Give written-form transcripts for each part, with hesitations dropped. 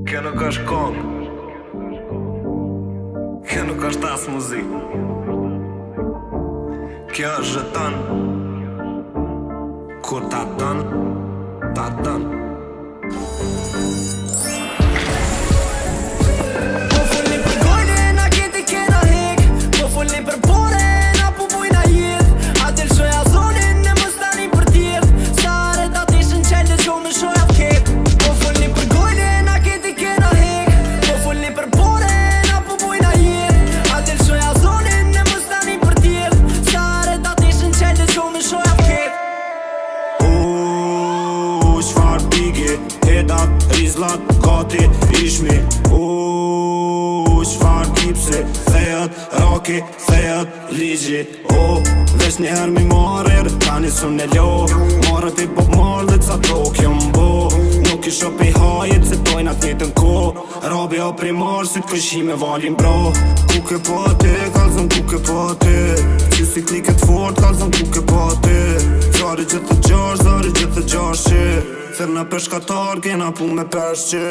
Kjo nuk është kong, kjo nuk është as muzik. Kjo është zheton, kur ta don, ta don. Po folni për gojnë, na keti kena hek. Po folni për pore, na po bujna jet. Atel shoja zonin, ne mos tani për tjet. Sare ta tishin qelë, gjo me shoja vket. Po folni për gojnë, na keti kena hek. Po folni për pore, na po bujna jet. Atel shoja zonin, ne mos tani për tjet. Sare ta tishin qelë, gjo me shoja vket. Shfar pigi, hedat, rizlat, gati, ishmi. Shfar kipsi, thejet, roki, thejet, ligji. Vesh njëherë mi marir, tani sun e lo. Marët i pop marlit sa Tokyo mbo. Nuk i shop i hajit, se tojnë atë njëtën ko. Rabi o primar, si t'këshi me valin bro. Kuke po ati, kalzën kuke po ati. Qysi kliket fort, kalzën kuke po ati. Zari gjithë të gjash, zari gjithë të gjashi. Thërna peshkatar, kena pu me peshqi.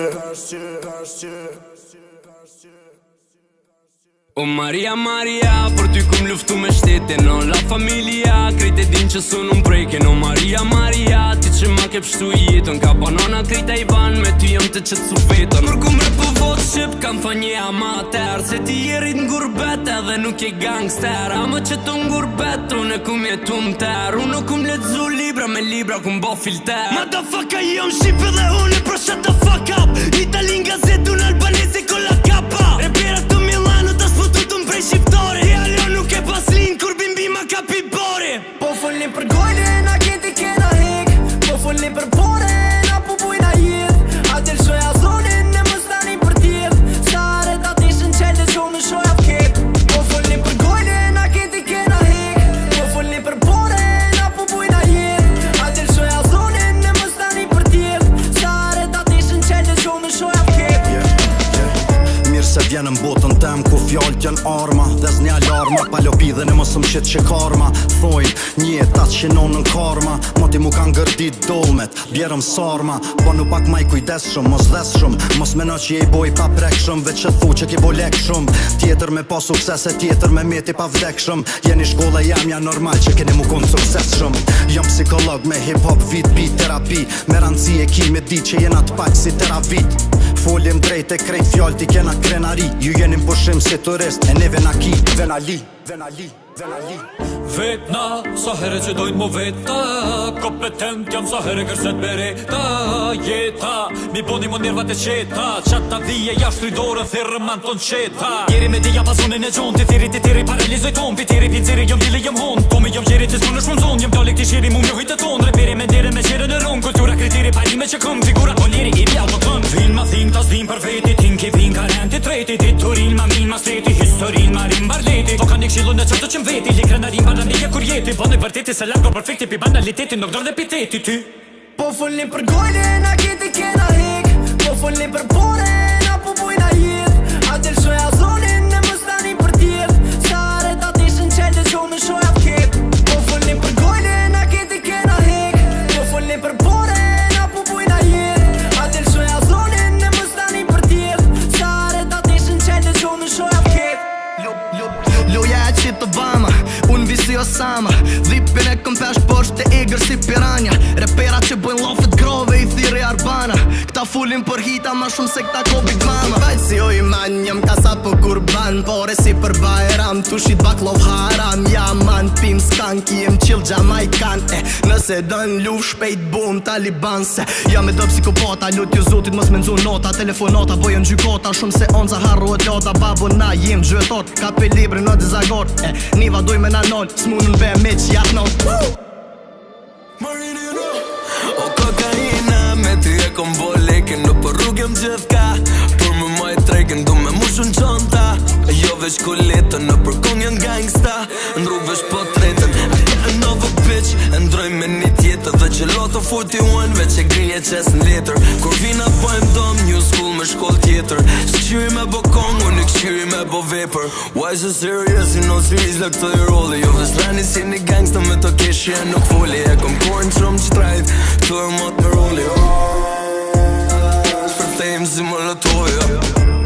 O Maria, Maria, për ty kum luftu me shtetin. O la familia, krejt e din që sun unë prejken. O Maria, Maria, ti që ma ke pështu jetën. Ka banana krejt a Ivan, me ty jëm të qëtë su fetën. Kur kum rëpu vot shqip, kam thonje amater. Se ti jerit ngurbet edhe nuk je gangster. Ama që të ngurbet, unë e kum jetu më ter. Unë kum letzu libra, me libra kum bo filter. Motherfucker, jom shqip edhe unë, pro shut the fuck up. Italin gazet, unë albanesi con la kappa. Repera të Milano, ta spotutun prej shqiptore. I Alion nuk e pas lin, kur bimbi ma kapi bori. Po folni për gojnë, na keti kena hek. Po folni për pore, na po bujna jet. Atel shoja zonin, ne mos tani për tjet. Sare ta tishin qelë, gjo me shoja vket. Po folni për gojnë, na keti kena hek. Po folni për pore, na po bujna jet. Atel shoja zonin, ne mos tani për tjet. Sare ta tishin qelë, gjo me shoja vket. Mirë se vjen në botën tem ku fjallët janë arma. Dhe s'nja alarma, pa lopi dhe ne mos më shqit që karma. Thojnë, njeta që shinon në karma. Moti mu kanë gërdit dolmet, bjerëm sarma. Po nu pak maj kujdes shumë, mos dhes shumë. Mos meno që je i boj pa prek shumë, veç që thu që ki bo lek shumë. Tjetër me pa sukses e tjetër me meti pa vdek shumë. Jeni shkolla jam ja normal që keni mu konë sukses shumë. Jam psikolog me hip-hop, beat, terapi. Me rëndësi e ki me di që jena t'pak si teravit. Folim drejt e krejt fjall ti kena krenari. Ju jeni m'pushim si turist, e ne vena ki, vena li. Vetna, sa herë që dojnë mu veta. Kompetent jam sa herë kërset bereta. Jeta, mi boni mu nirvat e qeta. Qata dhije jashtë rridore, thirë man ton qeta. Jeri me dija pasonin e gjon, ti tiri paralizoj ton. Pitiri pinciri, jom dili jom hon. Tomi jom gjeri që s'mu në shumë zon. Jom dalik ti shiri mu mjohit e ton. Reperi me dire me qire në ron. Kultura kritiri parime që këm. Figura koliri i rjall të këm. Vin ma thin tas din për veti. Tin ki vin karenti treti. Diturin ma min ma streti. Historin ma rim barleti. Foka një kshilun e qëtë që mveti. Likre në rim banalije kur jeti. Bone vërteti se largo perfekti pi banaliteti. Nuk do dhe piteti ty. Po folni për gojnë, na keti kena hek. Po folni për pore, na po bujna jet. Atel shoja zonin, ne mos tani për tjet. Sare ta tishin qelë, gjo me shoja vket. Po folni për gojnë, na keti kena hek. Po folni për pore, na po bujna jet. Atel shoja zonin, ne mos tani për tjet. Sare ta tishin qelë, gjo me shoja vket. Loja e qitë Obama, unë visi Osama. Dhipin e këm pesh poshtë e egrë si piranja. Repera që bojnë lofet grove i thiri Arbana. Këta fullin për hita ma shumë se këta kobit mama. Vajtë si o iman, jëm kasa për kurban. Pore si për bajram, tushit baklov haram. Jaman, pim skanki, jem qil Jamaikan. Nëse dën luf shpejt bum Taliban. Se jam e do psikopata, lut ju zotit mos me nzu nota. Telefonata, bojën gjykota, shumë se onza harru e lota. Babo na jem gjëtot, ka pe libri në dizagor. Niva doj me na nol, s'munën be me që jatë non. O kokaina, me ty e kom bo leken. Do për rrug jëm gjithka, për më maj treken. Du me mushun qonta, jo veç kuletën. Në për kong jën gangsta, në rrug veç po tretën. I get another bitch, ndroj me një tjetër. Dhe që loto 41, veç e grinje qes në letër. Kur vina pojmë dom, new school me shkoll tjetër. Shqyri me bo kong, unë këshyri me bo vapor. Why so serious, you know series like të i rolli. Jo veç lani si një gangsta me të keshje nuk foli. E kom kornë qëm që trajt, të e mot në rolli. Shpër thejmë si më lëto jo